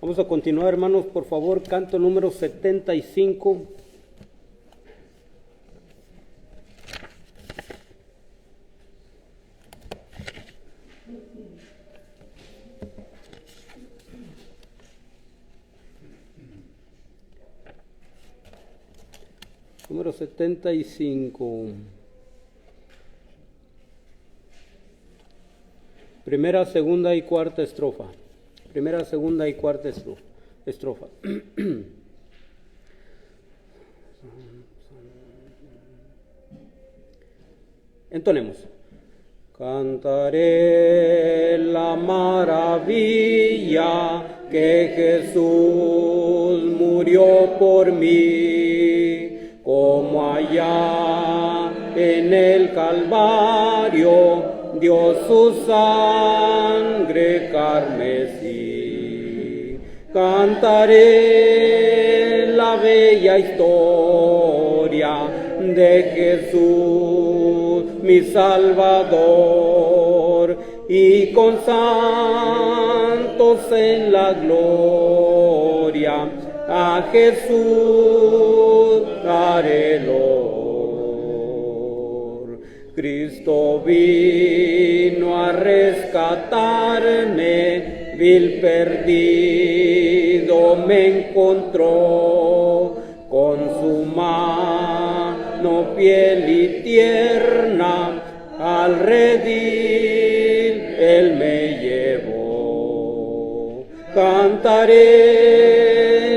Vamos a continuar, hermanos, por favor, canto número 75. Número 75. Primera, segunda y cuarta estrofa. Primera, segunda y cuarta estrofa. Entonemos. Cantaré la maravilla que Jesús murió por mí, como allá en el Calvario dio su sangre carmesí. Cantaré la bella historia de Jesús, mi Salvador, y con santos en la gloria a Jesús daré loor. Cristo vino a rescatarme, vil perdido me encontró, con su mano fiel y tierna al redil él me llevó. Cantaré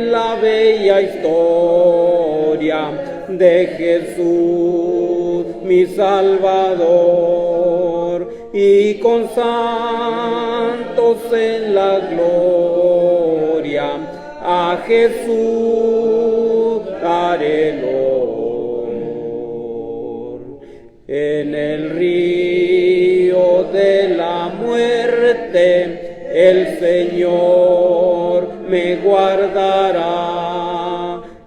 la bella historia de Jesús, mi Salvador, y con santos en la gloria a Jesús daré loor. En el río de la muerte el Señor me guardará.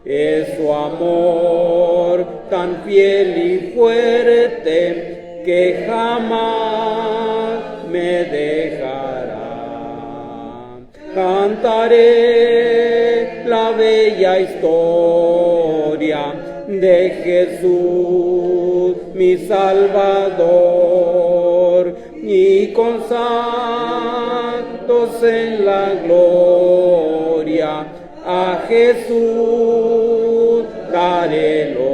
Es su amor tan fiel y fuerte que jamás me dejará. Cantaré la bella historia de Jesús, mi Salvador, y con santos en la gloria a Jesús daré loor.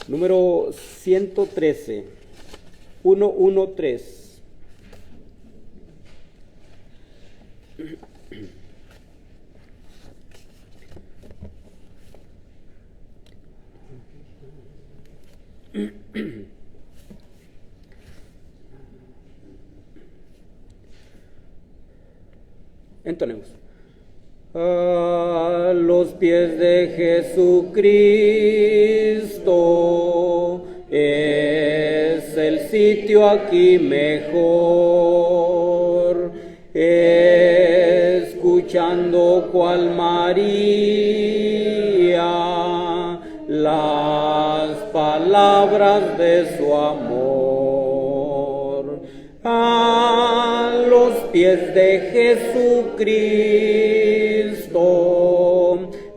Número 113, 113. Entonemos. A los pies de Jesucristo es el sitio aquí mejor, escuchando cual María las palabras de su amor. A los pies de Jesucristo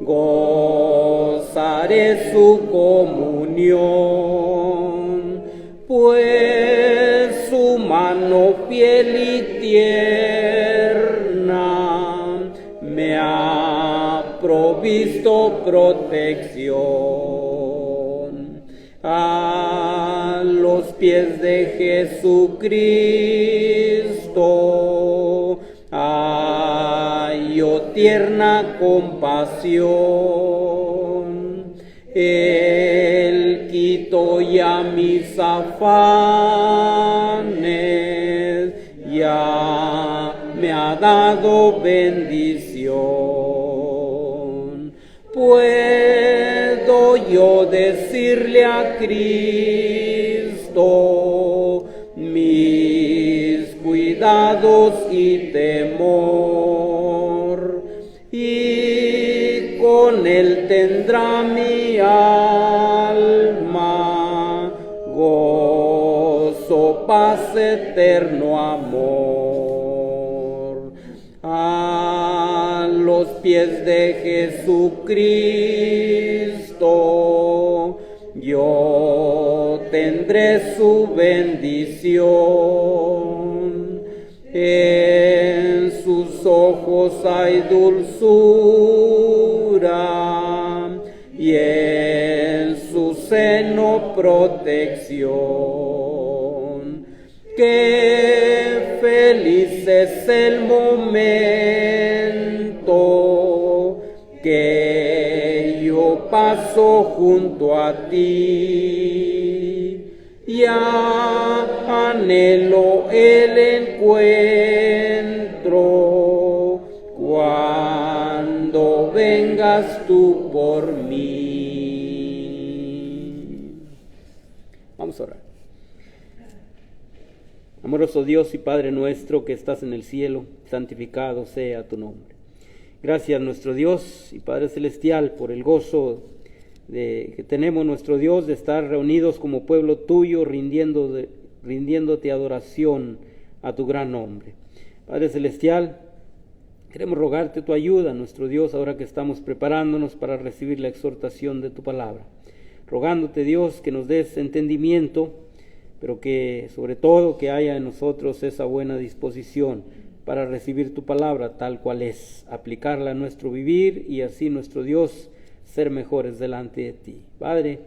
gozaré su comunión, pues su mano fiel y tierna me ha provisto protección. A los pies de Jesucristo hallo tierna compasión. Él quitó ya mis afanes, ya me ha dado bendición. Puedo yo decirle a Cristo mis cuidados y temor, y con él tendrá mi alma gozo paz, eterno amor. A los pies de Jesucristo yo tendré su bendición. En sus ojos hay dulzura y en su seno protección. Qué feliz es el momento que yo paso junto a ti. Ya anhelo el encuentro cuando vengas tú por mí. Vamos a orar. Amoroso Dios y Padre nuestro que estás en el cielo, santificado sea tu nombre. Gracias nuestro Dios y Padre celestial por el gozo que tenemos nuestro Dios de estar reunidos como pueblo tuyo rindiéndote adoración a tu gran nombre. Padre celestial, queremos rogarte tu ayuda, nuestro Dios, ahora que estamos preparándonos para recibir la exhortación de tu palabra. Rogándote, Dios, que nos des entendimiento, pero que sobre todo que haya en nosotros esa buena disposición para recibir tu palabra tal cual es, aplicarla a nuestro vivir y así nuestro Dios ser mejores delante de ti. Padre,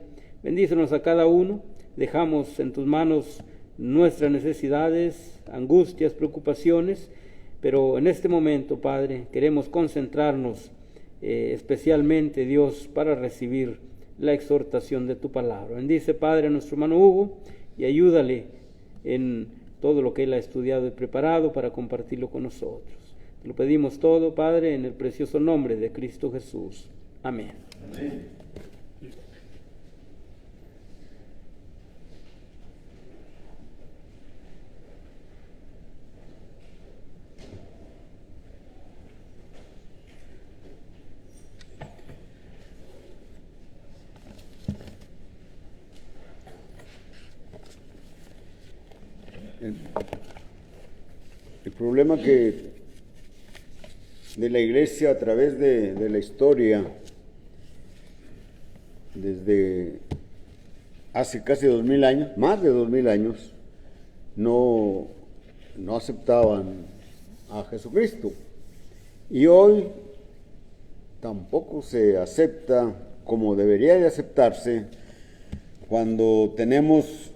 bendícenos a cada uno, dejamos en tus manos nuestras necesidades, angustias, preocupaciones, pero en este momento, Padre, queremos concentrarnos especialmente, Dios, para recibir la exhortación de tu palabra. Bendice, Padre, a nuestro hermano Hugo y ayúdale en todo lo que él ha estudiado y preparado para compartirlo con nosotros. Te lo pedimos todo, Padre, en el precioso nombre de Cristo Jesús. Amén. Amén. El problema que de la iglesia a través de la historia, desde hace casi 2000 años, más de 2000 años, no aceptaban a Jesucristo. Y hoy tampoco se acepta como debería de aceptarse cuando tenemos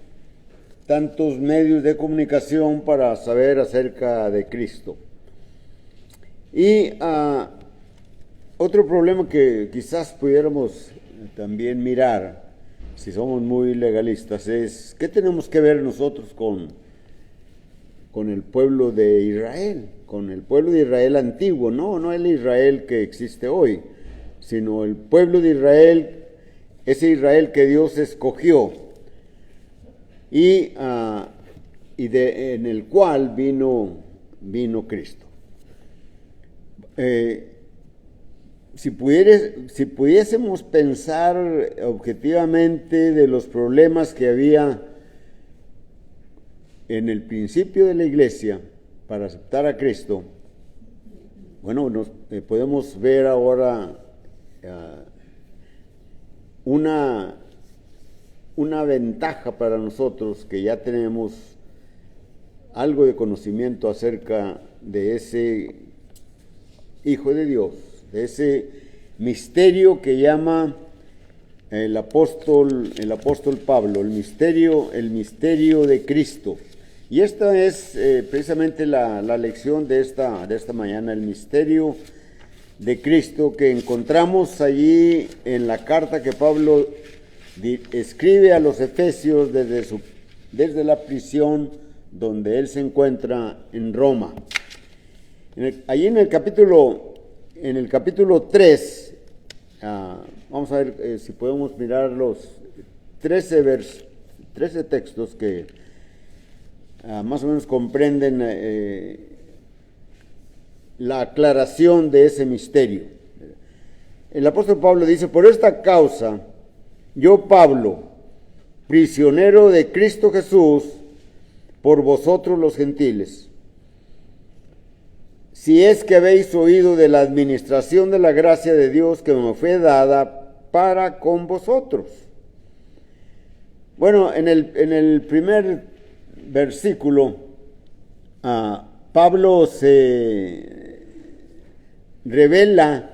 tantos medios de comunicación para saber acerca de Cristo. Y otro problema que quizás pudiéramos también mirar, si somos muy legalistas, es ¿qué tenemos que ver nosotros con el pueblo de Israel? Con el pueblo de Israel antiguo, no el Israel que existe hoy, sino el pueblo de Israel, ese Israel que Dios escogió y en el cual vino Cristo. Si pudiésemos pensar objetivamente de los problemas que había en el principio de la iglesia para aceptar a Cristo, bueno, podemos ver ahora una ventaja para nosotros que ya tenemos algo de conocimiento acerca de ese Hijo de Dios, de ese misterio que llama el apóstol Pablo, el misterio de Cristo. Y esta es precisamente la lección de esta mañana, el misterio de Cristo que encontramos allí en la carta que Pablo escribe a los Efesios desde la prisión donde él se encuentra en Roma. Allí en el capítulo 3, vamos a ver si podemos mirar los 13 textos que más o menos comprenden la aclaración de ese misterio. El apóstol Pablo dice: por esta causa, yo, Pablo, prisionero de Cristo Jesús, por vosotros los gentiles, si es que habéis oído de la administración de la gracia de Dios que me fue dada para con vosotros. Bueno, en el primer versículo, Pablo se revela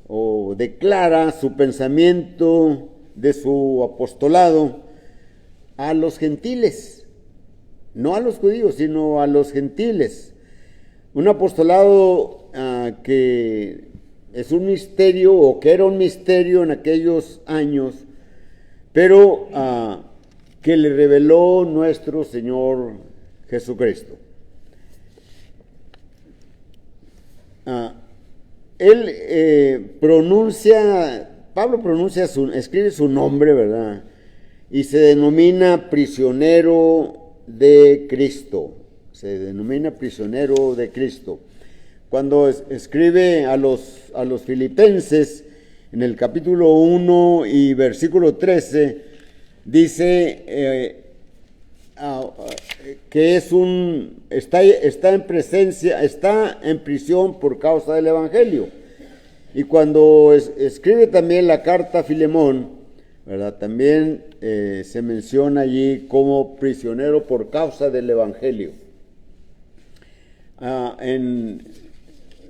o declara su pensamiento de su apostolado a los gentiles, no a los judíos, sino a los gentiles. Un apostolado que es un misterio, o que era un misterio en aquellos años, pero que le reveló nuestro Señor Jesucristo. Pablo escribe su nombre, ¿verdad? Y se denomina prisionero de Cristo. Se denomina prisionero de Cristo. Cuando escribe a los filipenses, en el capítulo 1 y versículo 13, dice que está en prisión por causa del Evangelio. Y cuando escribe también la carta a Filemón, ¿verdad? También se menciona allí como prisionero por causa del Evangelio. En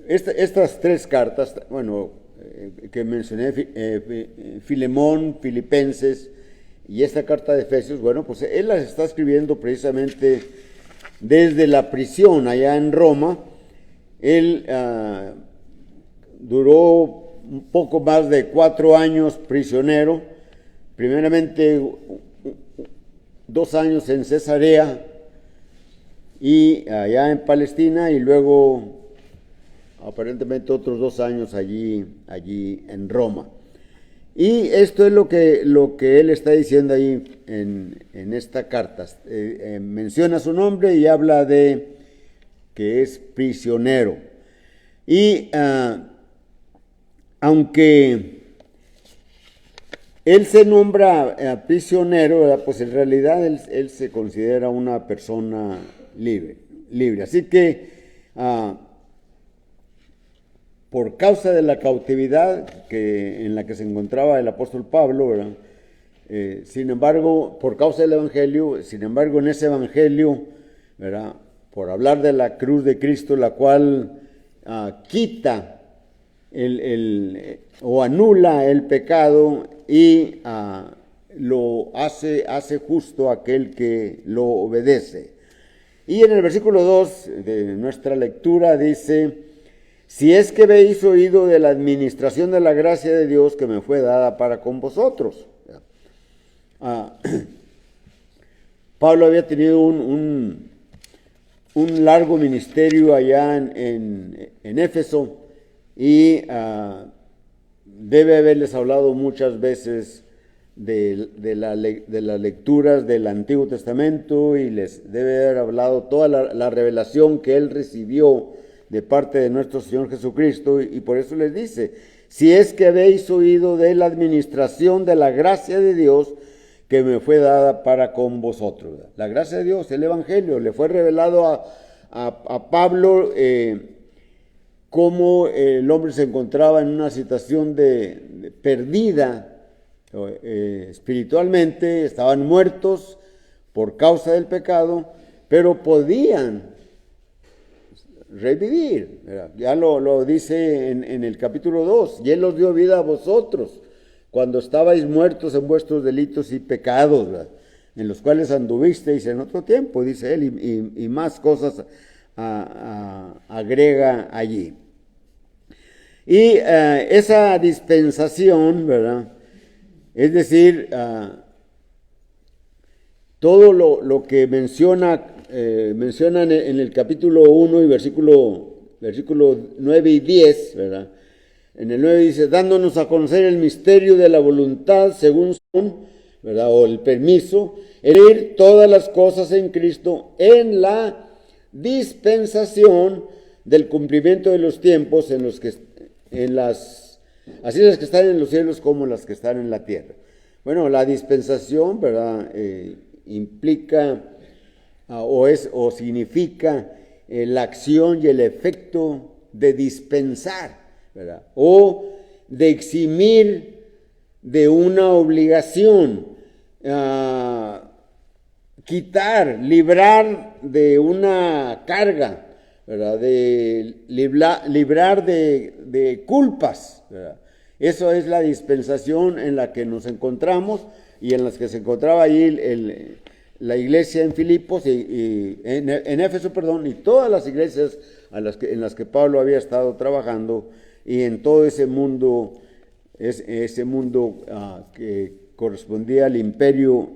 estas tres cartas, que mencioné, Filemón, Filipenses y esta carta de Efesios, pues él las está escribiendo precisamente desde la prisión allá en Roma. Él duró un poco más de 4 años prisionero, primeramente 2 años en Cesarea y allá en Palestina, y luego aparentemente otros 2 años allí en Roma. Y esto es lo que él está diciendo ahí en esta carta. Menciona su nombre y habla de que es prisionero. Y aunque él se nombra prisionero, ¿verdad? Pues en realidad él se considera una persona libre. Así que por causa de la cautividad en la que se encontraba el apóstol Pablo, ¿verdad? Sin embargo, por causa del Evangelio, en ese Evangelio, ¿verdad? Por hablar de la cruz de Cristo, la cual quita o anula el pecado y lo hace justo aquel que lo obedece. Y en el versículo 2 de nuestra lectura dice: si es que habéis oído de la administración de la gracia de Dios que me fue dada para con vosotros. Pablo había tenido un largo ministerio allá en Éfeso, y debe haberles hablado muchas veces de las lecturas del Antiguo Testamento, y les debe haber hablado toda la revelación que él recibió de parte de nuestro Señor Jesucristo, y por eso les dice: si es que habéis oído de la administración de la gracia de Dios que me fue dada para con vosotros. La gracia de Dios, el Evangelio, le fue revelado a Pablo, cómo el hombre se encontraba en una situación de perdida espiritualmente, estaban muertos por causa del pecado, pero podían revivir, ¿verdad? Ya lo dice en el capítulo 2, y él os dio vida a vosotros cuando estabais muertos en vuestros delitos y pecados, ¿verdad? En los cuales anduvisteis en otro tiempo, dice él, y más cosas agrega allí. Y esa dispensación, ¿verdad? Es decir, todo lo que mencionan en el capítulo 1 y versículo 9 y 10, ¿verdad? En el 9 dice: dándonos a conocer el misterio de la voluntad según son, ¿verdad? O el permiso, el ir todas las cosas en Cristo en la dispensación del cumplimiento de los tiempos, así las que están en los cielos como las que están en la tierra. Bueno, la dispensación, ¿verdad? Implica o significa la acción y el efecto de dispensar, ¿verdad? O de eximir de una obligación, quitar, librar de una carga, ¿verdad? De librar de culpas, ¿verdad? Eso es la dispensación en la que nos encontramos y en las que se encontraba ahí la iglesia en Filipos en Éfeso, perdón, y todas las iglesias en las que Pablo había estado trabajando, y en todo ese mundo que correspondía al imperio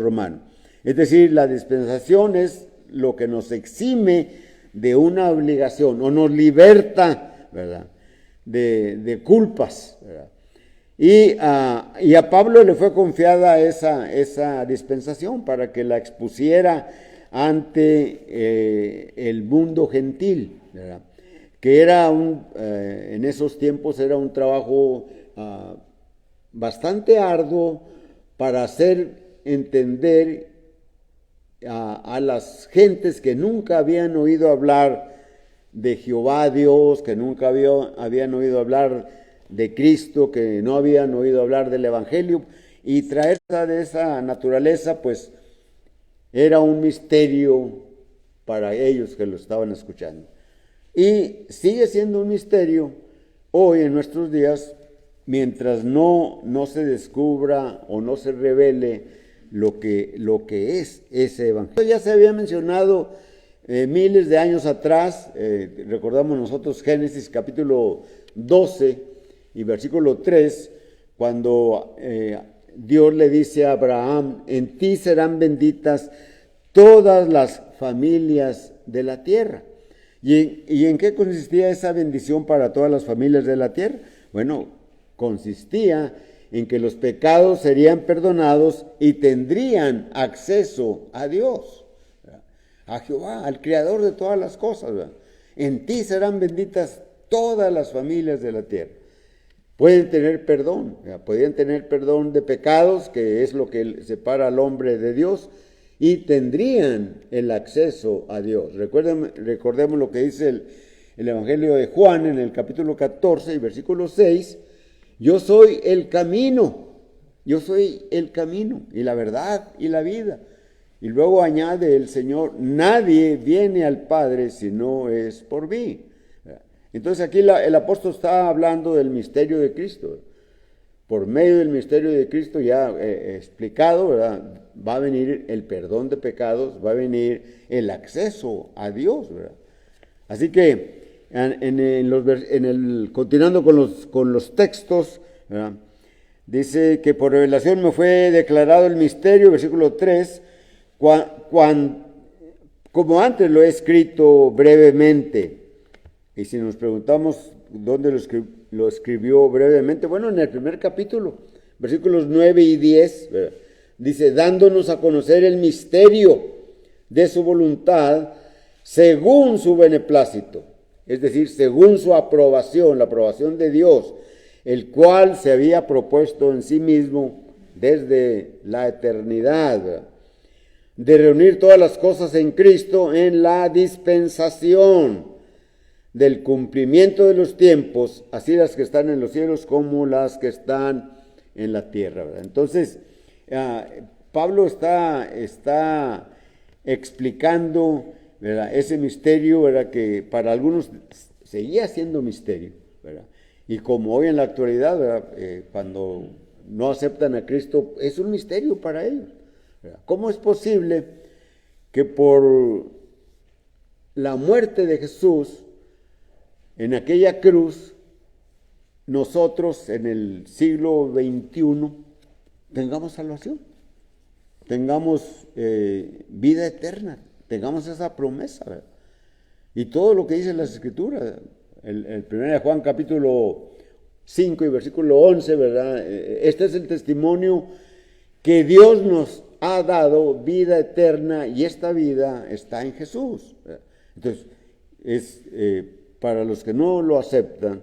romano. Es decir, la dispensación es lo que nos exime de una obligación o nos liberta, ¿verdad?, de culpas, ¿verdad? Y a Pablo le fue confiada esa dispensación para que la expusiera ante el mundo gentil, ¿verdad? Que era en esos tiempos era un trabajo bastante arduo para hacer entender a las gentes que nunca habían oído hablar de Jehová Dios, que nunca habían oído hablar de Cristo, que no habían oído hablar del Evangelio, y traer de esa naturaleza, pues era un misterio para ellos que lo estaban escuchando. Y sigue siendo un misterio hoy en nuestros días, mientras no se descubra o no se revele lo que es ese evangelio. Ya se había mencionado miles de años atrás, recordamos nosotros Génesis capítulo 12 y versículo 3, cuando Dios le dice a Abraham: en ti serán benditas todas las familias de la tierra. ¿Y en qué consistía esa bendición para todas las familias de la tierra? Bueno, consistía en que los pecados serían perdonados y tendrían acceso a Dios, ¿verdad?, a Jehová, al Creador de todas las cosas, ¿verdad? En ti serán benditas todas las familias de la tierra. Pueden tener perdón, ¿verdad? Podían tener perdón de pecados, que es lo que separa al hombre de Dios, y tendrían el acceso a Dios. Recordemos lo que dice el Evangelio de Juan en el capítulo 14 y versículo 6, yo soy el camino y la verdad y la vida. Y luego añade el Señor: nadie viene al Padre si no es por mí. Entonces aquí el apóstol está hablando del misterio de Cristo. Por medio del misterio de Cristo ya explicado, ¿verdad?, va a venir el perdón de pecados, va a venir el acceso a Dios, ¿verdad? Así que continuando con los textos, ¿verdad?, dice que por revelación me fue declarado el misterio, versículo 3, como antes lo he escrito brevemente. Y si nos preguntamos dónde lo escribió brevemente, bueno, en el primer capítulo, versículos 9 y 10, ¿verdad?, dice: dándonos a conocer el misterio de su voluntad según su beneplácito, es decir, según su aprobación, la aprobación de Dios, el cual se había propuesto en sí mismo desde la eternidad, ¿verdad?, de reunir todas las cosas en Cristo en la dispensación del cumplimiento de los tiempos, así las que están en los cielos como las que están en la tierra, ¿verdad? Entonces, Pablo está explicando, ¿verdad?, ese misterio, ¿verdad?, que para algunos seguía siendo misterio, ¿verdad? Y como hoy en la actualidad, ¿verdad?, cuando no aceptan a Cristo, es un misterio para ellos, ¿verdad? ¿Cómo es posible que por la muerte de Jesús en aquella cruz, nosotros en el siglo XXI tengamos salvación, tengamos vida eterna, tengamos esa promesa, ¿verdad? Y todo lo que dicen las Escrituras, el 1 Juan capítulo 5 y versículo 11, ¿verdad? Este es el testimonio que Dios nos ha dado, vida eterna, y esta vida está en Jesús, ¿verdad? Entonces, para los que no lo aceptan,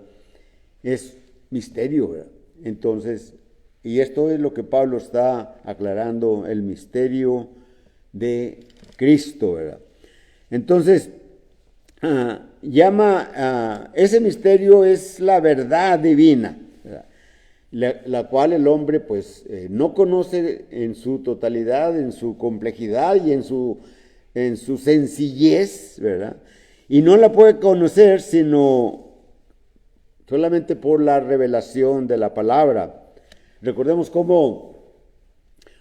es misterio, ¿verdad? Entonces, y esto es lo que Pablo está aclarando, el misterio de Cristo, ¿verdad? Entonces, ese misterio es la verdad divina, ¿verdad? La cual el hombre pues no conoce en su totalidad, en su complejidad y en su sencillez, ¿verdad? Y no la puede conocer sino solamente por la revelación de la palabra. Recordemos cómo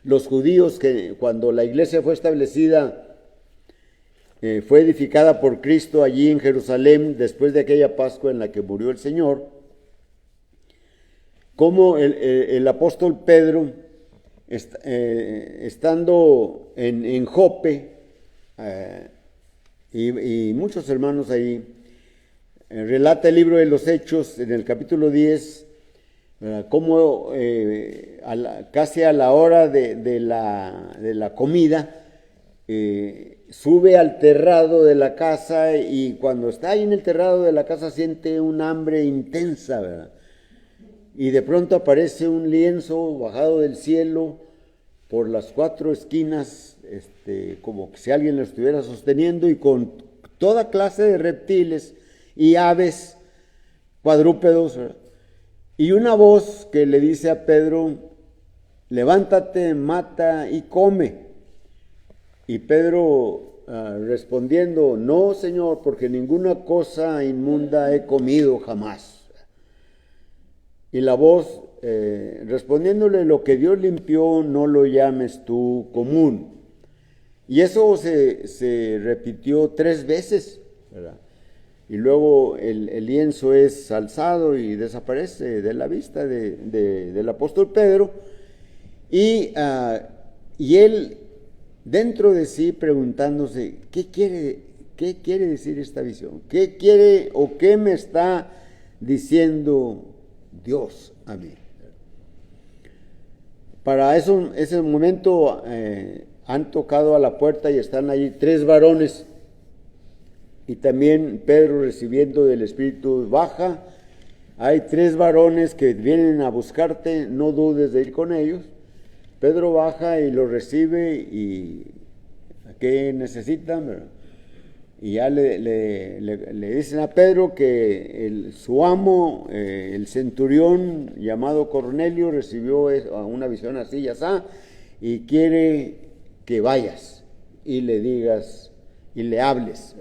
los judíos, que cuando la iglesia fue establecida, fue edificada por Cristo allí en Jerusalén, después de aquella Pascua en la que murió el Señor, como el apóstol Pedro, estando en Jope, y muchos hermanos ahí, relata el libro de los Hechos en el capítulo 10, cómo casi a la hora de la comida, sube al terrado de la casa, y cuando está ahí en el terrado de la casa siente un hambre intensa, ¿verdad? Y de pronto aparece un lienzo bajado del cielo por las 4 esquinas, como si alguien lo estuviera sosteniendo, y con toda clase de reptiles y aves, cuadrúpedos, ¿verdad? Y una voz que le dice a Pedro: levántate, mata y come. Y Pedro respondiendo: no, Señor, porque ninguna cosa inmunda he comido jamás. Y la voz respondiéndole: lo que Dios limpió no lo llames tú común. Y eso se repitió 3 veces, ¿verdad? Y luego el lienzo es alzado y desaparece de la vista del apóstol Pedro, y él dentro de sí preguntándose: ¿qué quiere decir esta visión? ¿Qué quiere o qué me está diciendo Dios a mí? Para ese momento han tocado a la puerta y están allí 3 varones, y también Pedro, recibiendo del Espíritu, baja. Hay 3 varones que vienen a buscarte, no dudes de ir con ellos. Pedro baja y lo recibe, y ¿qué necesitan? Y ya le dicen a Pedro que su amo, el centurión llamado Cornelio, recibió una visión así y así, y quiere que vayas y le digas y le hables.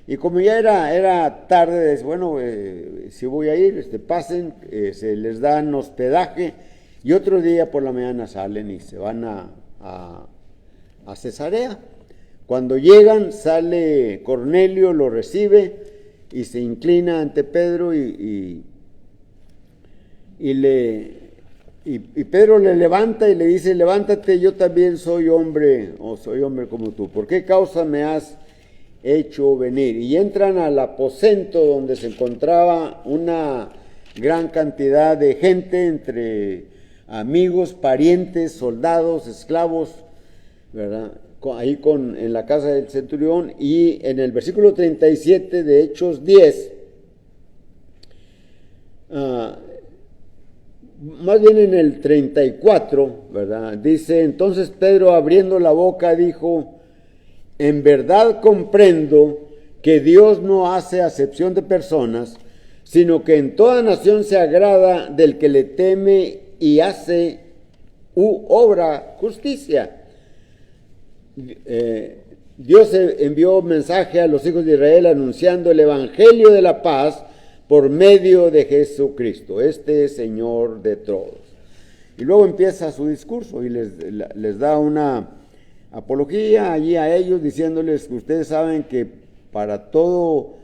Y como ya era tarde, dice: bueno, si voy a ir, pasen, se les dan hospedaje, y otro día por la mañana salen y se van a Cesarea. Cuando llegan, sale Cornelio, lo recibe y se inclina ante Pedro, y Pedro le levanta y le dice: levántate, yo también soy hombre como tú. ¿Por qué causa me has hecho venir? Y entran al aposento donde se encontraba una gran cantidad de gente, entre amigos, parientes, soldados, esclavos, ¿verdad? Ahí en la casa del centurión. Y en el versículo 37 de Hechos 10, más bien en el 34, ¿verdad? Dice: entonces Pedro, abriendo la boca, dijo: en verdad comprendo que Dios no hace acepción de personas, sino que en toda nación se agrada del que le teme y hace obra justicia. Dios envió mensaje a los hijos de Israel anunciando el evangelio de la paz por medio de Jesucristo, Señor de todos. Y luego empieza su discurso y les da una apología allí a ellos, diciéndoles que ustedes saben que para todo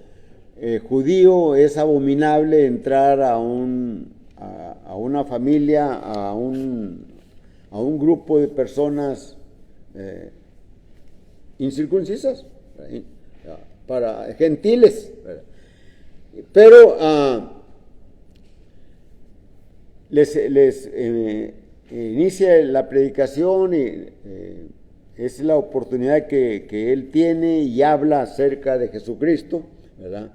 judío es abominable entrar a una familia, a un grupo de personas incircuncisas, para gentiles, ¿verdad? Pero les inicia la predicación, y es la oportunidad que él tiene, y habla acerca de Jesucristo, ¿verdad?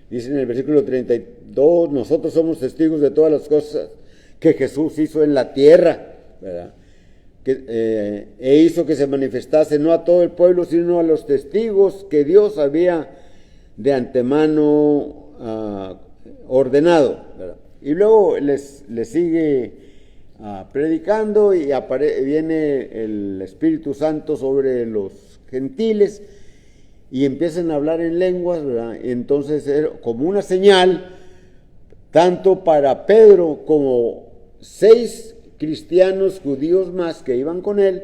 Dice en el versículo 32: nosotros somos testigos de todas las cosas que Jesús hizo en la tierra, ¿verdad? e hizo que se manifestase no a todo el pueblo, sino a los testigos que Dios había de antemano ordenado, ¿verdad? Y luego les sigue predicando y viene el Espíritu Santo sobre los gentiles y empiezan a hablar en lenguas, ¿verdad? Entonces era como una señal tanto para Pedro como 6 cristianos judíos más que iban con él,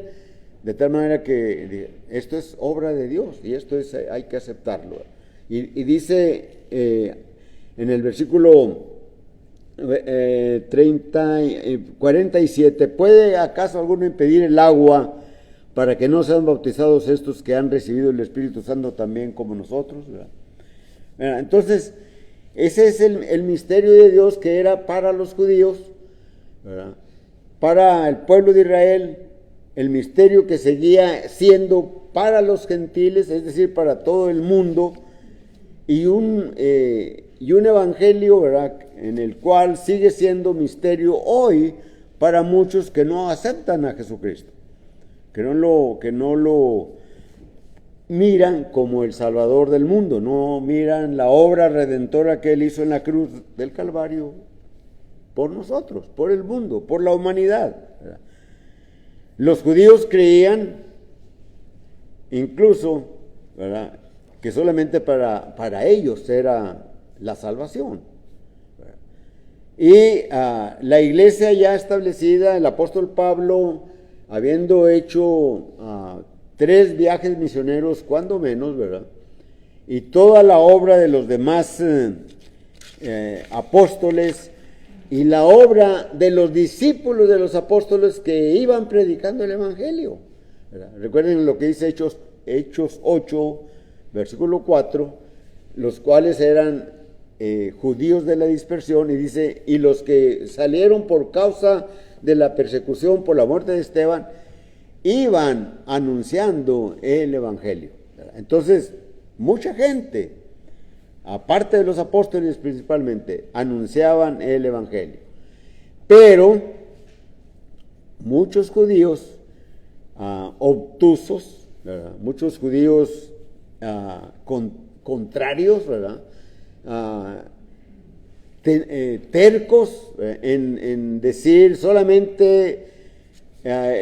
de tal manera que esto es obra de Dios y esto hay que aceptarlo. Y dice en el versículo 47, ¿puede acaso alguno impedir el agua para que no sean bautizados estos que han recibido el Espíritu Santo también como nosotros? ¿Verdad? Entonces, ese es el misterio de Dios que era para los judíos, ¿verdad? Para el pueblo de Israel, el misterio que seguía siendo para los gentiles, es decir, para todo el mundo, y un evangelio, ¿verdad?, en el cual sigue siendo misterio hoy para muchos que no aceptan a Jesucristo, que no lo miran como el Salvador del mundo, no miran la obra redentora que Él hizo en la cruz del Calvario por nosotros, por el mundo, por la humanidad, ¿verdad? Los judíos creían incluso, ¿verdad?, que solamente para ellos era la salvación. Y la iglesia ya establecida, el apóstol Pablo, habiendo hecho 3 viajes misioneros, cuando menos, ¿verdad?, y toda la obra de los demás apóstoles y la obra de los discípulos de los apóstoles que iban predicando el evangelio, ¿verdad? Recuerden lo que dice Hechos 8, versículo 4, los cuales eran judíos de la dispersión, y dice, y los que salieron por causa de la persecución por la muerte de Esteban, iban anunciando el evangelio, ¿verdad? Entonces, mucha gente, aparte de los apóstoles principalmente, anunciaban el evangelio. Pero muchos judíos obtusos, ¿verdad?, muchos judíos contrarios, ¿verdad?, tercos en decir solamente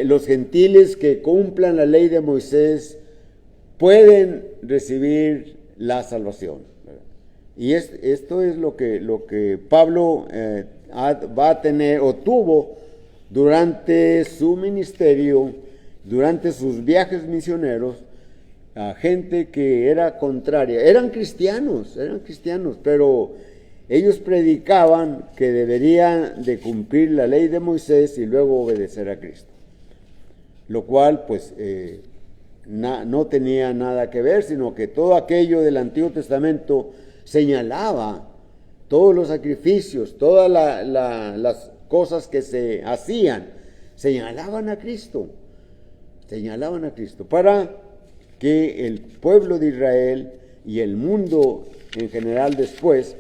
los gentiles que cumplan la ley de Moisés pueden recibir la salvación, ¿verdad? Y esto es lo que Pablo va a tener o tuvo durante su ministerio, durante sus viajes misioneros, a gente que era contraria. Eran cristianos, pero ellos predicaban que deberían de cumplir la ley de Moisés y luego obedecer a Cristo, lo cual pues no tenía nada que ver, sino que todo aquello del Antiguo Testamento señalaba todos los sacrificios, todas las cosas que se hacían, señalaban a Cristo, para que el pueblo de Israel y el mundo en general después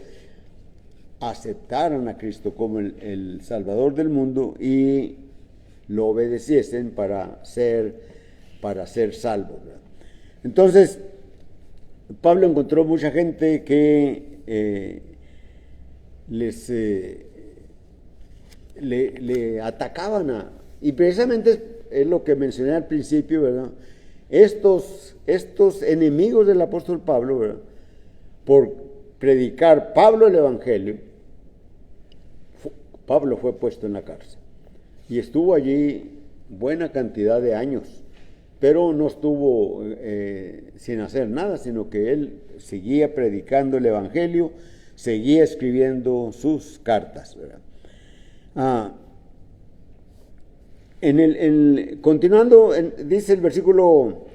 aceptaran a Cristo como el Salvador del mundo y lo obedeciesen para ser salvos, ¿verdad? Entonces, Pablo encontró mucha gente que le atacaban y precisamente es lo que mencioné al principio, ¿verdad? Estos enemigos del apóstol Pablo, ¿verdad?, por predicar Pablo el evangelio, Pablo fue puesto en la cárcel y estuvo allí buena cantidad de años, pero no estuvo sin hacer nada, sino que él seguía predicando el evangelio, seguía escribiendo sus cartas, ¿verdad? Continuando, dice el versículo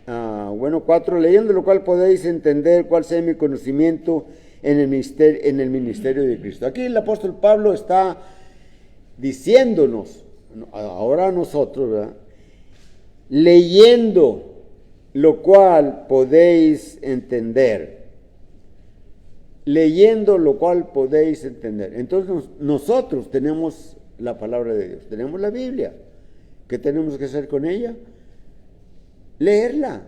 4, leyendo lo cual podéis entender cuál sea mi conocimiento en el ministerio de Cristo. Aquí el apóstol Pablo está diciéndonos, ahora a nosotros, ¿verdad?, leyendo lo cual podéis entender. Leyendo lo cual podéis entender. Entonces nosotros tenemos la palabra de Dios, tenemos la Biblia, ¿Qué tenemos que hacer con ella? Leerla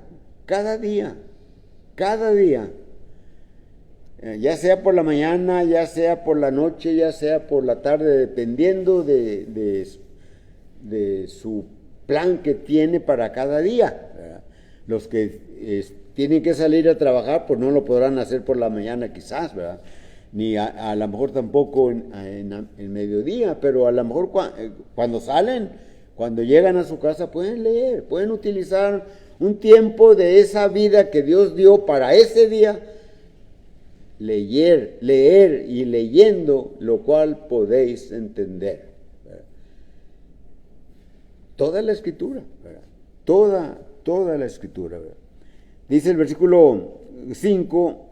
cada día, ya sea por la mañana, ya sea por la noche, ya sea por la tarde, dependiendo de su plan que tiene para cada día, ¿verdad? Los que tienen que salir a trabajar, pues no lo podrán hacer por la mañana quizás, ¿verdad? Ni a lo mejor tampoco en mediodía, pero a lo mejor cuando salen, cuando llegan a su casa, pueden leer, pueden utilizar un tiempo de esa vida que Dios dio para ese día, leer y leyendo, lo cual podéis entender, ¿verdad? Toda la Escritura, ¿verdad? Toda la Escritura, ¿verdad? Dice el versículo 5,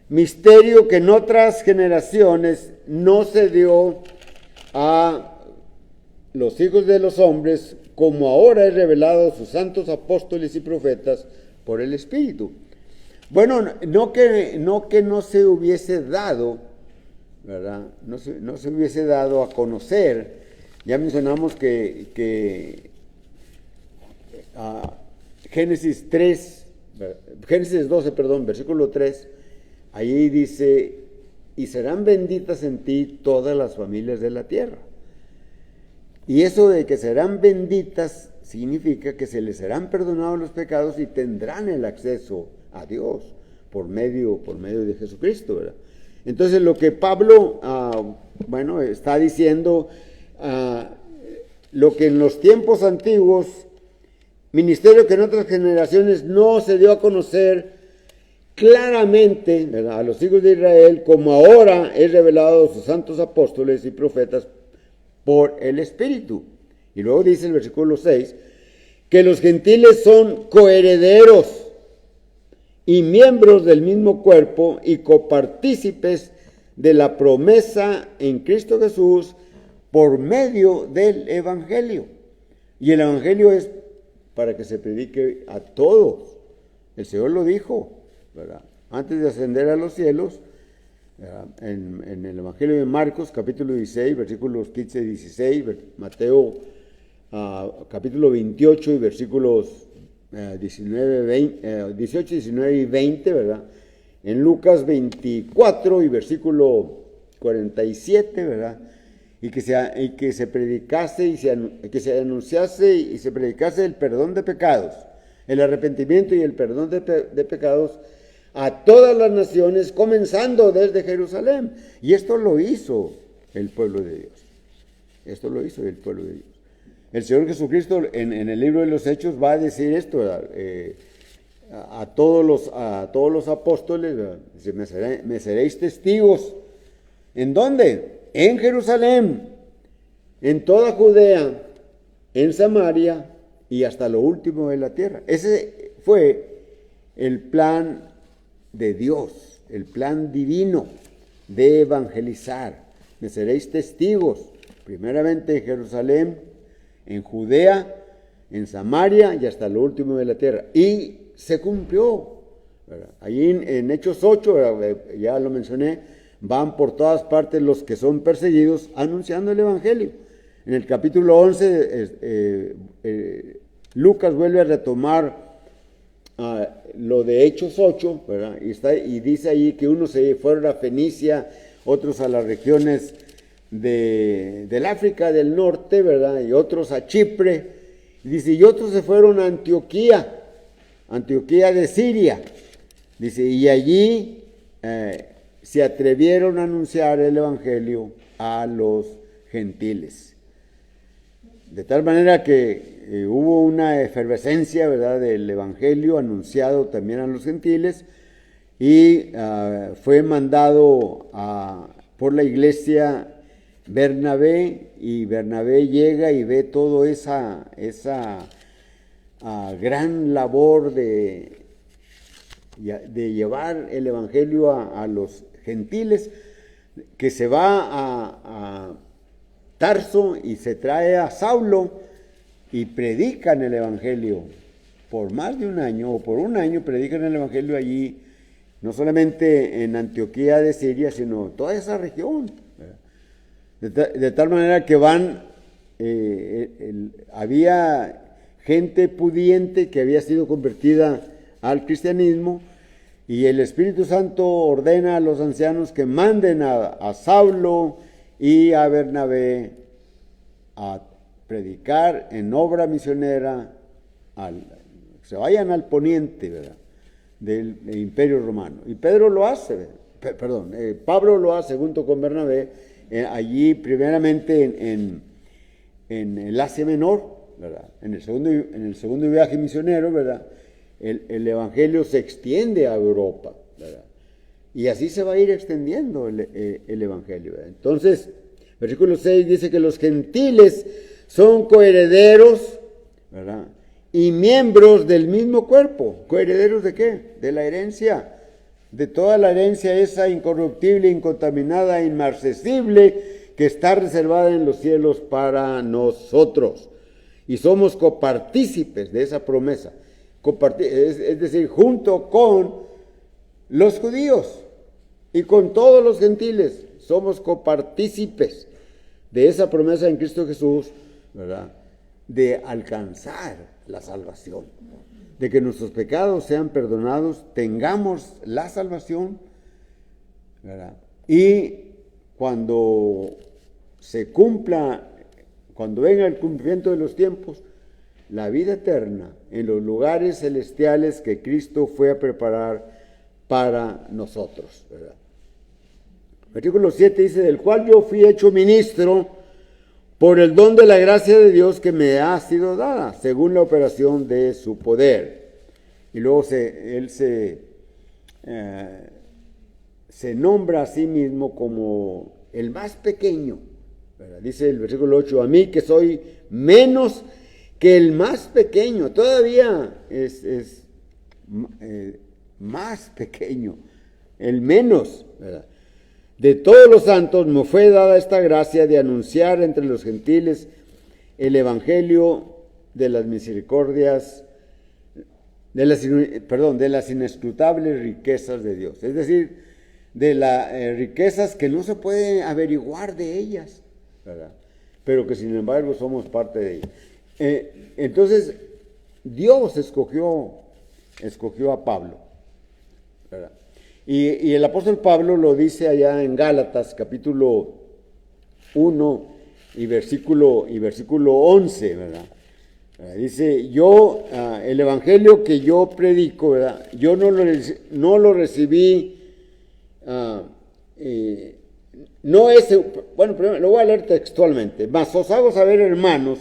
misterio que en otras generaciones no se dio a los hijos de los hombres, como ahora es revelado a sus santos apóstoles y profetas por el Espíritu. Bueno, no que no se hubiese dado, ¿verdad? No se hubiese dado a conocer. Ya mencionamos que Génesis 12, versículo 3, ahí dice, y serán benditas en ti todas las familias de la tierra. Y eso de que serán benditas significa que se les serán perdonados los pecados y tendrán el acceso a Dios por medio de Jesucristo, ¿verdad? Entonces lo que Pablo está diciendo, lo que en los tiempos antiguos, ministerio que en otras generaciones no se dio a conocer claramente, ¿verdad?, a los hijos de Israel, como ahora es revelado a sus santos apóstoles y profetas por el Espíritu. Y luego dice el versículo 6, que los gentiles son coherederos y miembros del mismo cuerpo y copartícipes de la promesa en Cristo Jesús por medio del Evangelio. Y el Evangelio es para que se predique a todos. El Señor lo dijo, ¿verdad?, antes de ascender a los cielos, en el Evangelio de Marcos, capítulo 16, versículos 15 y 16, Mateo, capítulo 28 y versículos 18, 19 y 20, ¿verdad? En Lucas 24 y versículo 47, ¿verdad? Y que se predicase que se anunciase y se predicase el perdón de pecados, el arrepentimiento y el perdón de pecados a todas las naciones, comenzando desde Jerusalén. Y esto lo hizo el pueblo de Dios. El Señor Jesucristo en el libro de los Hechos va a decir esto, a todos los apóstoles, me seréis testigos. ¿En dónde? En Jerusalén, en toda Judea, en Samaria y hasta lo último de la tierra. Ese fue el plan de Dios, el plan divino de evangelizar. Me seréis testigos, primeramente en Jerusalén, en Judea, en Samaria y hasta lo último de la tierra. Y se cumplió, ¿verdad? Allí en Hechos 8, ya lo mencioné, van por todas partes los que son perseguidos anunciando el Evangelio. En el capítulo 11, Lucas vuelve a retomar lo de Hechos 8, ¿verdad? Y dice ahí que unos se fueron a Fenicia, otros a las regiones del África del Norte, ¿verdad?, y otros a Chipre. Dice, y otros se fueron a Antioquía de Siria. Dice, y allí se atrevieron a anunciar el Evangelio a los gentiles. De tal manera que hubo una efervescencia, ¿verdad?, del Evangelio anunciado también a los gentiles, y fue mandado por la iglesia Bernabé, y Bernabé llega y ve toda esa gran labor de llevar el Evangelio a los gentiles, que se va a Tarso y se trae a Saulo y predican el Evangelio por más de un año, o por un año predican el Evangelio allí, no solamente en Antioquía de Siria, sino toda esa región. De tal manera que van había gente pudiente que había sido convertida al cristianismo, y el Espíritu Santo ordena a los ancianos que manden a Saulo y a Bernabé a predicar en obra misionera, se vayan al poniente, ¿verdad?, del Imperio Romano. Y Pedro lo hace, Pablo lo hace junto con Bernabé, allí primeramente en el Asia Menor, ¿verdad? En el segundo viaje misionero, ¿verdad?, el evangelio se extiende a Europa, ¿verdad? Y así se va a ir extendiendo el evangelio, ¿verdad? Entonces, versículo 6 dice que los gentiles son coherederos, ¿verdad?, y miembros del mismo cuerpo. ¿Coherederos de qué? De la herencia, de toda la herencia esa incorruptible, incontaminada, inmarcesible, que está reservada en los cielos para nosotros. Y somos copartícipes de esa promesa. Es decir, junto con los judíos y con todos los gentiles, somos copartícipes de esa promesa en Cristo Jesús, ¿verdad?, de alcanzar la salvación, de que nuestros pecados sean perdonados, tengamos la salvación, ¿verdad? Y cuando venga el cumplimiento de los tiempos, la vida eterna en los lugares celestiales que Cristo fue a preparar para nosotros, ¿verdad? Versículo 7 dice, del cual yo fui hecho ministro por el don de la gracia de Dios que me ha sido dada, según la operación de su poder. Y luego él se nombra a sí mismo como el más pequeño, ¿verdad? Dice el versículo 8, a mí que soy menos que el más pequeño, todavía es más pequeño, el menos, ¿verdad? De todos los santos me fue dada esta gracia de anunciar entre los gentiles el evangelio de las misericordias, de las inescrutables riquezas de Dios, es decir, de las riquezas que no se puede averiguar de ellas, ¿verdad?, pero que sin embargo somos parte de ellas. Entonces, Dios escogió a Pablo, ¿verdad? Y el apóstol Pablo lo dice allá en Gálatas, capítulo 1 y versículo 11, ¿verdad? Dice, el evangelio que yo predico, ¿verdad?, yo no lo recibí, primero lo voy a leer textualmente. Mas os hago saber, hermanos,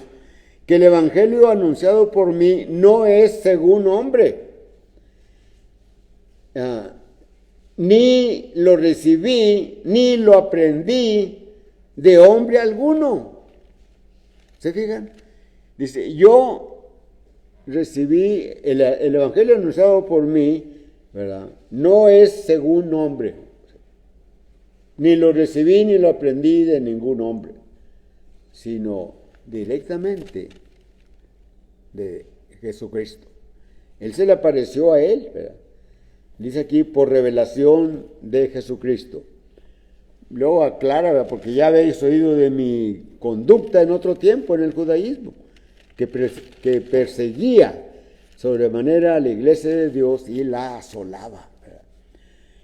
que el evangelio anunciado por mí no es según hombre, ni lo recibí, ni lo aprendí de hombre alguno. ¿Se fijan? Dice, yo recibí el evangelio anunciado por mí, ¿verdad?, no es según hombre, ni lo recibí ni lo aprendí de ningún hombre, sino directamente de Jesucristo. Él se le apareció a él, ¿verdad? Dice aquí, por revelación de Jesucristo. Luego aclara, ¿verdad?, porque ya habéis oído de mi conducta en otro tiempo en el judaísmo, que perseguía sobremanera a la iglesia de Dios y la asolaba, ¿verdad?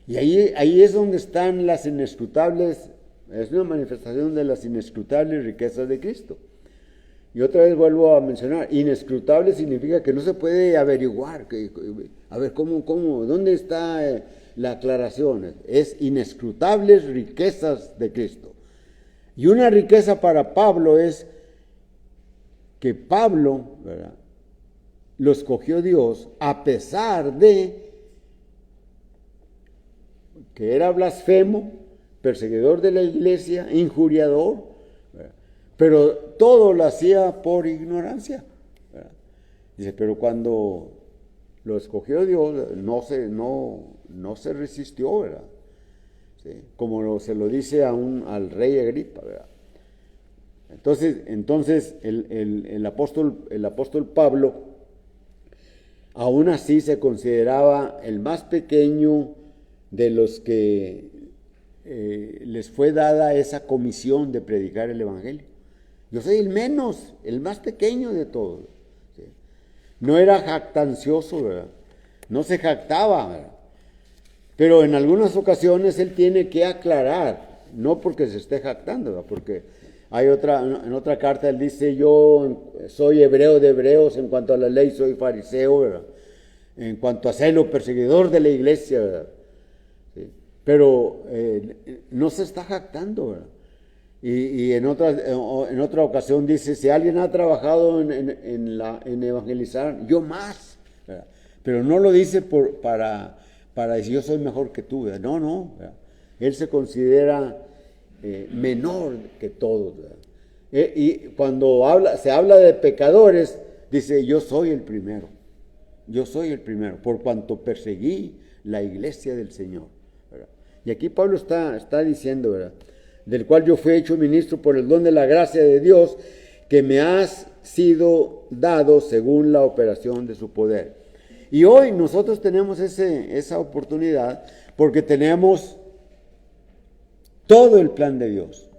Y ahí es donde están las inescrutables, es una manifestación de las inescrutables riquezas de Cristo. Y otra vez vuelvo a mencionar, inescrutable significa que no se puede averiguar, a ver, ¿cómo? ¿Dónde está la aclaración? Es inescrutables riquezas de Cristo. Y una riqueza para Pablo es que Pablo, ¿verdad?, lo escogió Dios a pesar de que era blasfemo, perseguidor de la iglesia, injuriador, ¿verdad?, pero todo lo hacía por ignorancia, ¿verdad? Dice, pero cuando lo escogió Dios, no se resistió, ¿verdad? ¿Sí? Como se lo dice al rey Agripa, ¿verdad? Entonces el apóstol Pablo, aún así se consideraba el más pequeño de los que les fue dada esa comisión de predicar el evangelio. Yo soy el menos, el más pequeño de todos. ¿Sí? No era jactancioso, ¿verdad? No se jactaba, ¿verdad? Pero en algunas ocasiones él tiene que aclarar, no porque se esté jactando, ¿verdad? Porque en otra carta él dice, yo soy hebreo de hebreos, en cuanto a la ley soy fariseo, ¿verdad? En cuanto a celo, perseguidor de la iglesia, ¿verdad? ¿Sí? Pero no se está jactando, ¿verdad? Y en otra ocasión dice, si alguien ha trabajado en evangelizar, yo más, ¿verdad? Pero no lo dice para decir yo soy mejor que tú, ¿verdad? No, ¿verdad? Él se considera menor que todos, ¿verdad? Y cuando se habla de pecadores, dice yo soy el primero, por cuanto perseguí la iglesia del Señor, ¿verdad? Y aquí Pablo está diciendo, ¿verdad? Del cual yo fui hecho ministro por el don de la gracia de Dios, que me has sido dado según la operación de su poder. Y hoy nosotros tenemos esa oportunidad porque tenemos todo el plan de Dios.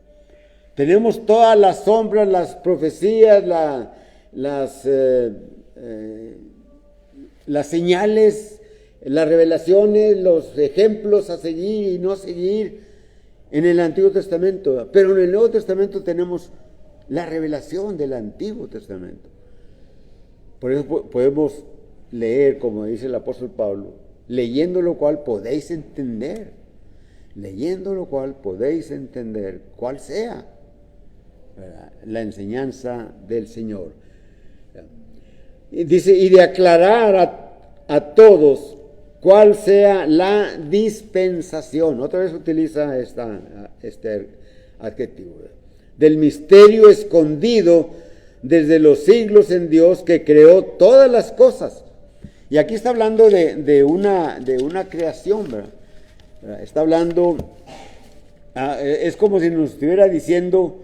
Tenemos todas las sombras, las profecías, las señales, las revelaciones, los ejemplos a seguir y no seguir en el Antiguo Testamento. Pero en el Nuevo Testamento tenemos la revelación del Antiguo Testamento. Por eso podemos leer, como dice el apóstol Pablo, leyendo lo cual podéis entender, cuál sea, ¿verdad?, la enseñanza del Señor. Y dice, y de aclarar a todos cuál sea la dispensación. Otra vez utiliza este adjetivo, ¿verdad?, del misterio escondido desde los siglos en Dios, que creó todas las cosas. Y aquí está hablando de una creación, ¿verdad? Está hablando, es como si nos estuviera diciendo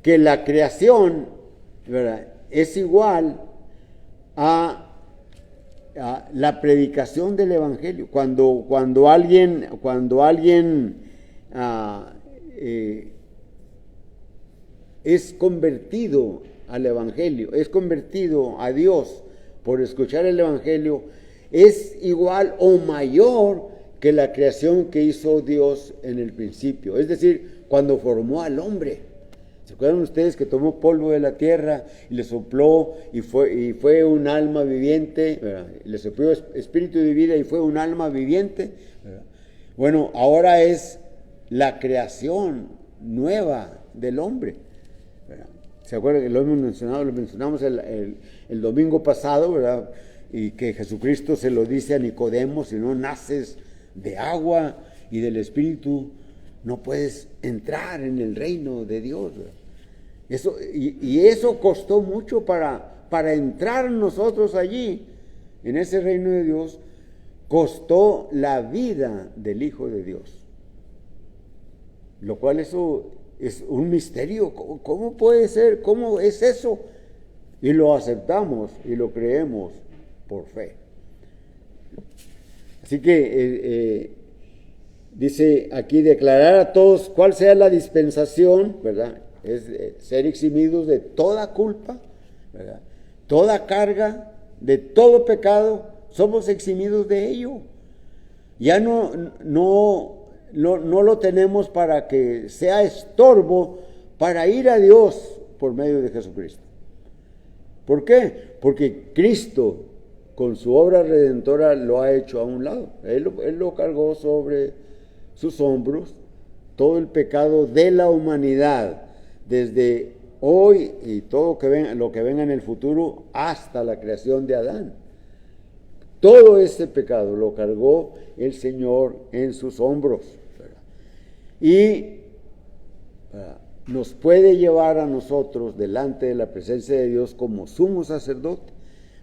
que la creación, ¿verdad?, es igual a la predicación del Evangelio. Cuando alguien es convertido al Evangelio, es convertido a Dios por escuchar el Evangelio, es igual o mayor que la creación que hizo Dios en el principio. Es decir, cuando formó al hombre. ¿Se acuerdan ustedes que tomó polvo de la tierra y le sopló y fue un alma viviente, ¿verdad? Le sopló espíritu de vida y fue un alma viviente, ¿verdad? Bueno, ahora es la creación nueva del hombre, ¿verdad? ¿Se acuerdan que lo mencionamos el domingo pasado, ¿verdad? Y que Jesucristo se lo dice a Nicodemo: si no naces de agua y del Espíritu, no puedes entrar en el reino de Dios, ¿verdad? Eso costó mucho para entrar nosotros allí, en ese reino de Dios. Costó la vida del Hijo de Dios, lo cual eso es un misterio. ¿Cómo puede ser? ¿Cómo es eso? Y lo aceptamos y lo creemos por fe. Así que dice aquí, declarar a todos cuál sea la dispensación, ¿verdad? Es ser eximidos de toda culpa, ¿verdad?, toda carga, de todo pecado, somos eximidos de ello. Ya no lo tenemos para que sea estorbo para ir a Dios por medio de Jesucristo. ¿Por qué? Porque Cristo, con su obra redentora, lo ha hecho a un lado. Él lo cargó sobre sus hombros, todo el pecado de la humanidad, desde hoy y todo lo que venga en el futuro hasta la creación de Adán. Todo ese pecado lo cargó el Señor en sus hombros, ¿verdad? Y nos puede llevar a nosotros delante de la presencia de Dios como sumo sacerdote.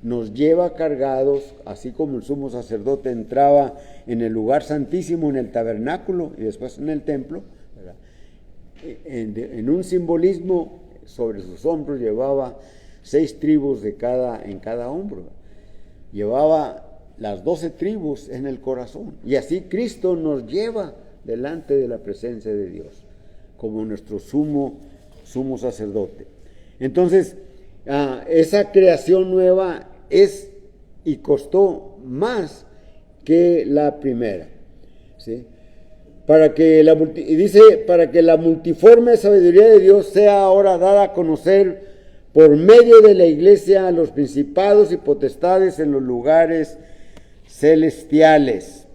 Nos lleva cargados, así como el sumo sacerdote entraba en el lugar santísimo, en el tabernáculo y después en el templo, ¿verdad?, en un simbolismo. Sobre sus hombros llevaba 6 tribus en cada hombro. Llevaba las 12 tribus en el corazón. Y así Cristo nos lleva delante de la presencia de Dios como nuestro sumo sumo sacerdote. Entonces, esa creación nueva es y costó más que la primera, ¿sí? Para que la multiforme sabiduría de Dios sea ahora dada a conocer por medio de la iglesia a los principados y potestades en los lugares celestiales.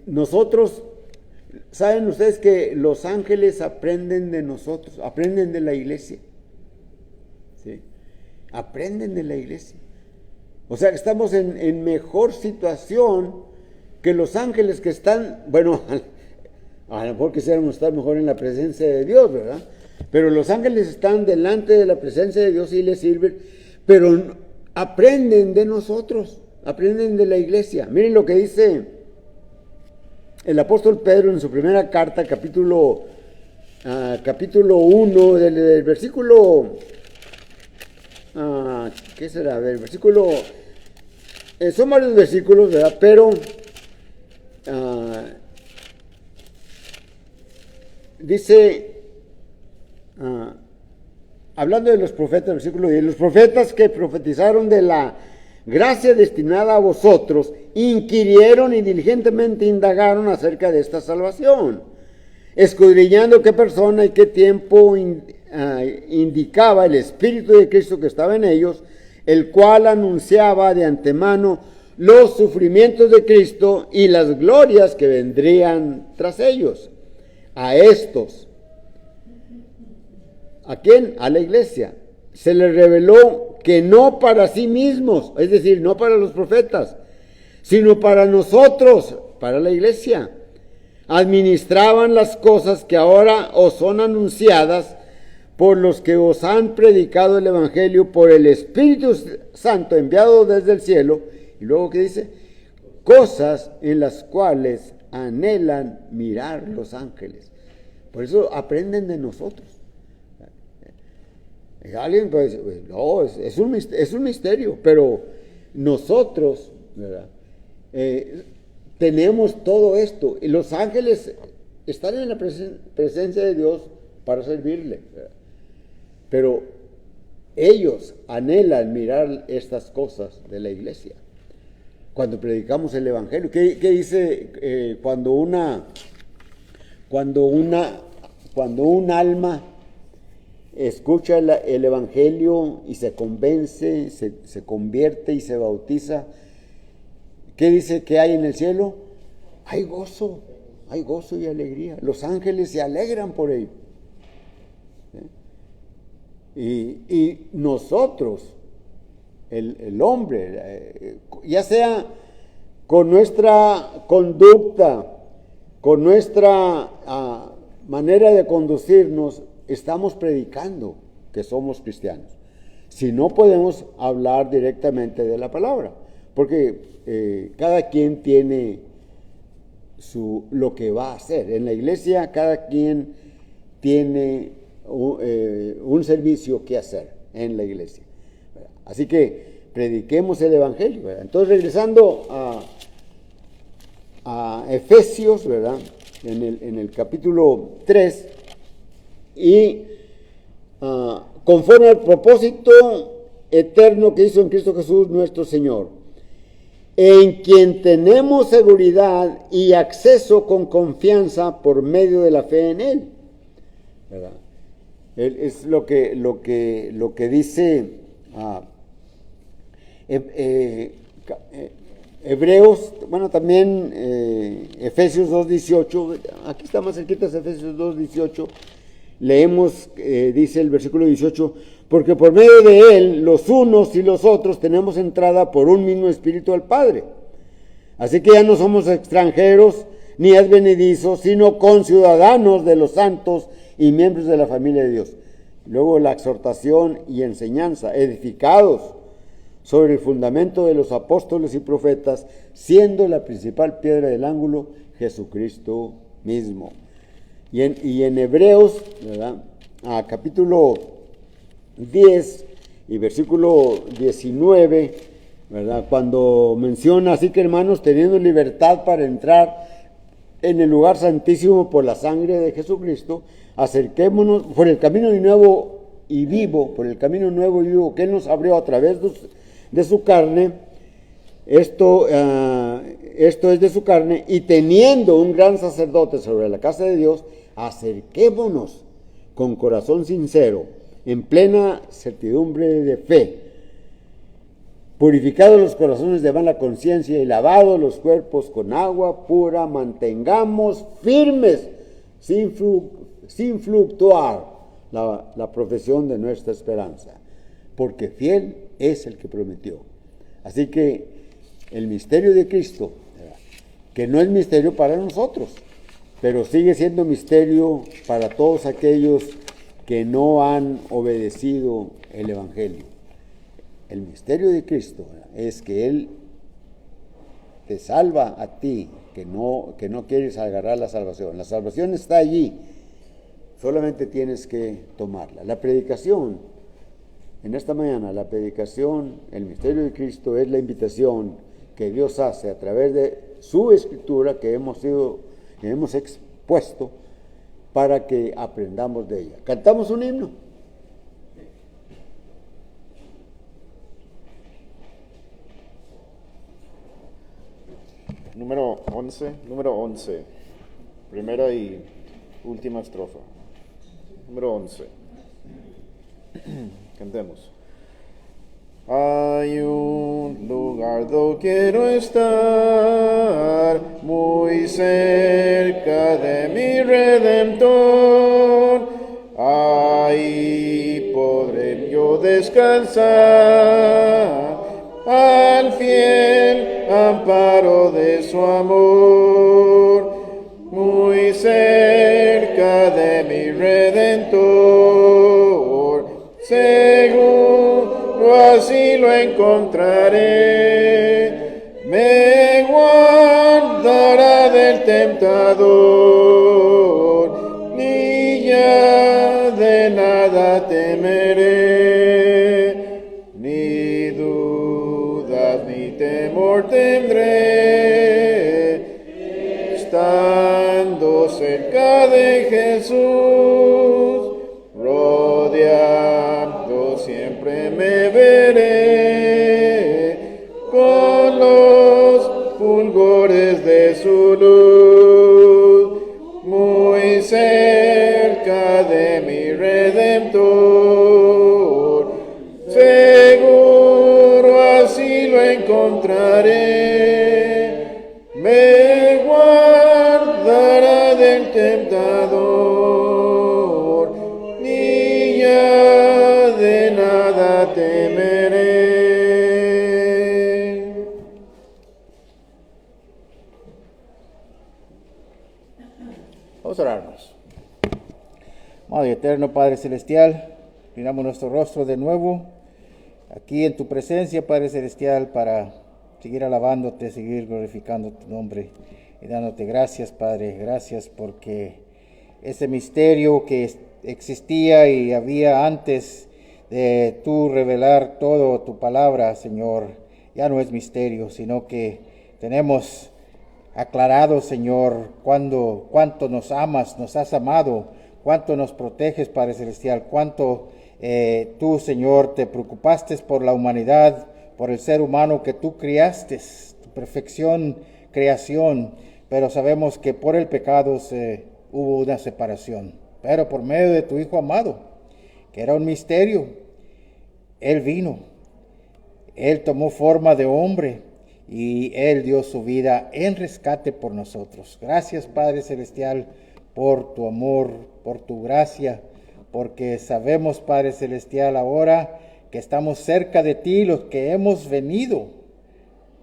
Nosotros, ¿saben ustedes que los ángeles aprenden de nosotros, aprenden de la iglesia? ¿Sí? Aprenden de la iglesia. O sea, que estamos en mejor situación que los ángeles que están, bueno, a lo mejor quisiéramos estar mejor en la presencia de Dios, ¿verdad? Pero los ángeles están delante de la presencia de Dios y les sirven, pero aprenden de nosotros, aprenden de la iglesia. Miren lo que dice el apóstol Pedro en su primera carta, capítulo 1, del versículo, ¿qué será? Del versículo, son varios versículos, ¿verdad? Pero dice, hablando de los profetas, versículo 10, los profetas que profetizaron de la gracia destinada a vosotros, inquirieron y diligentemente indagaron acerca de esta salvación, escudriñando qué persona y qué tiempo indicaba el Espíritu de Cristo que estaba en ellos, el cual anunciaba de antemano los sufrimientos de Cristo y las glorias que vendrían tras ellos. A estos, ¿a quién? A la iglesia. Se les reveló que no para sí mismos, es decir, no para los profetas, sino para nosotros, para la iglesia, administraban las cosas que ahora os son anunciadas por los que os han predicado el Evangelio por el Espíritu Santo enviado desde el cielo. Y luego que dice, cosas en las cuales anhelan mirar los ángeles. Por eso aprenden de nosotros. Alguien puede decir, no, es un misterio, pero nosotros, ¿verdad? Tenemos todo esto, y los ángeles están en la presencia de Dios para servirle, ¿verdad? Pero ellos anhelan mirar estas cosas de la iglesia. Cuando predicamos el Evangelio, ¿qué dice cuando un alma escucha el Evangelio y se convence, se convierte y se bautiza? ¿Qué dice que hay en el cielo? Hay gozo y alegría. Los ángeles se alegran por ello. Y nosotros, el hombre, ya sea con nuestra conducta, con nuestra manera de conducirnos, estamos predicando que somos cristianos. Si no, podemos hablar directamente de la palabra, porque cada quien tiene lo que va a hacer. En la iglesia cada quien tiene un servicio que hacer en la iglesia. Así que prediquemos el Evangelio, ¿verdad? Entonces, regresando a Efesios, ¿verdad? En el capítulo 3, y conforme al propósito eterno que hizo en Cristo Jesús nuestro Señor, en quien tenemos seguridad y acceso con confianza por medio de la fe en Él, ¿verdad? Es lo que dice Hebreos, bueno, también Efesios 2:18, aquí está más cerquita, Efesios 2:18, leemos, dice el versículo 18, porque por medio de Él, los unos y los otros tenemos entrada por un mismo Espíritu al Padre. Así que ya no somos extranjeros ni advenedizos, sino conciudadanos de los santos y miembros de la familia de Dios. Luego la exhortación y enseñanza, edificados sobre el fundamento de los apóstoles y profetas, siendo la principal piedra del ángulo Jesucristo mismo. Y en Hebreos, ¿verdad? Capítulo 10 y versículo 19, ¿verdad? Cuando menciona, así que hermanos, teniendo libertad para entrar en el lugar santísimo por la sangre de Jesucristo, acerquémonos por el camino nuevo y vivo, por el camino nuevo y vivo que Él nos abrió a través de su carne. Esto es de su carne, y teniendo un gran sacerdote sobre la casa de Dios, acerquémonos con corazón sincero, en plena certidumbre de fe, purificados los corazones de mala conciencia y lavados los cuerpos con agua pura, mantengamos firmes sin fluctuar la profesión de nuestra esperanza, porque fiel es el que prometió. Así que el misterio de Cristo, que no es misterio para nosotros, pero sigue siendo misterio para todos aquellos que no han obedecido el Evangelio. El misterio de Cristo es que Él te salva a ti, que no quieres agarrar la salvación. La salvación está allí, solamente tienes que tomarla. La predicación, en esta mañana, la predicación, el misterio de Cristo es la invitación que Dios hace a través de su Escritura que hemos expuesto para que aprendamos de ella. ¿Cantamos un himno? Número 11, primera y última estrofa. Número 11. Cantemos. Hay un lugar donde quiero estar, muy cerca de mi Redentor. Ahí podré yo descansar al fiel amparo de su amor, muy cerca de mi Redentor, seguro así lo encontraré, me guardará del tentador, ni ya de nada temeré, ni dudas ni temor tendré, estando cerca de Jesús, rodeando siempre me veré, con los fulgores de su luz, muy cerca de mi Redentor, seguro así lo encontraré, me guardará del tentador, ni ya de nada temeré. Vamos a orarnos. Madre eterno, Padre celestial, miramos nuestro rostro de nuevo aquí en tu presencia, Padre celestial, para seguir alabándote, seguir glorificando tu nombre y dándote gracias, Padre. Gracias porque ese misterio que existía y había antes de tú revelar todo tu palabra, Señor, ya no es misterio, sino que tenemos aclarado, Señor, cuánto nos amas, nos has amado, cuánto nos proteges, Padre celestial, cuánto tú, Señor, te preocupaste por la humanidad, por el ser humano que tú criaste, tu perfección, creación, pero sabemos que por el pecado hubo una separación, pero por medio de tu Hijo amado, que era un misterio, Él vino, Él tomó forma de hombre y Él dio su vida en rescate por nosotros. Gracias, Padre celestial, por tu amor, por tu gracia, porque sabemos, Padre celestial, ahora que estamos cerca de ti, los que hemos venido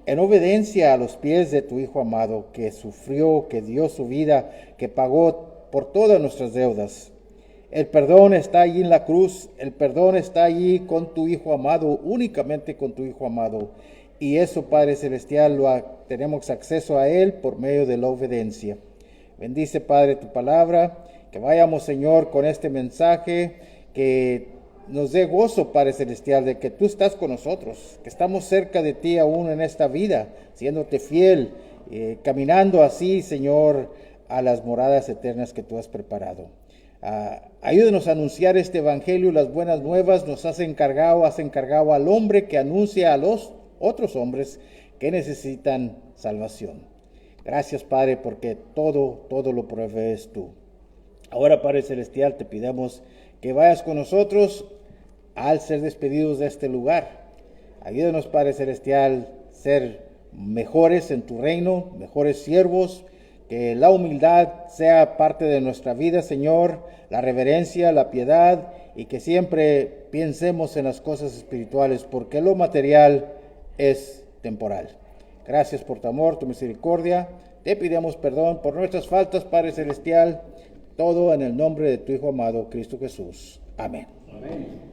en obediencia a los pies de tu Hijo amado, que sufrió, que dio su vida, que pagó por todas nuestras deudas. El perdón está allí en la cruz, el perdón está allí con tu Hijo amado, únicamente con tu Hijo amado. Y eso, Padre celestial, tenemos acceso a Él por medio de la obediencia. Bendice, Padre, tu palabra, que vayamos, Señor, con este mensaje, que nos dé gozo, Padre Celestial, de que tú estás con nosotros, que estamos cerca de ti aún en esta vida, siéndote fiel, caminando así, Señor, a las moradas eternas que tú has preparado. Ayúdenos a anunciar este evangelio, las buenas nuevas. Nos has encargado al hombre que anuncia a los otros hombres que necesitan salvación. Gracias, Padre, porque todo lo provees tú. Ahora, Padre Celestial, te pidamos que vayas con nosotros al ser despedidos de este lugar. Ayúdanos, Padre Celestial, ser mejores en tu reino, mejores siervos, que la humildad sea parte de nuestra vida, Señor, la reverencia, la piedad, y que siempre pensemos en las cosas espirituales, porque lo material es temporal. Gracias por tu amor, tu misericordia. Te pedimos perdón por nuestras faltas, Padre Celestial, todo en el nombre de tu Hijo amado, Cristo Jesús. Amén. Amén.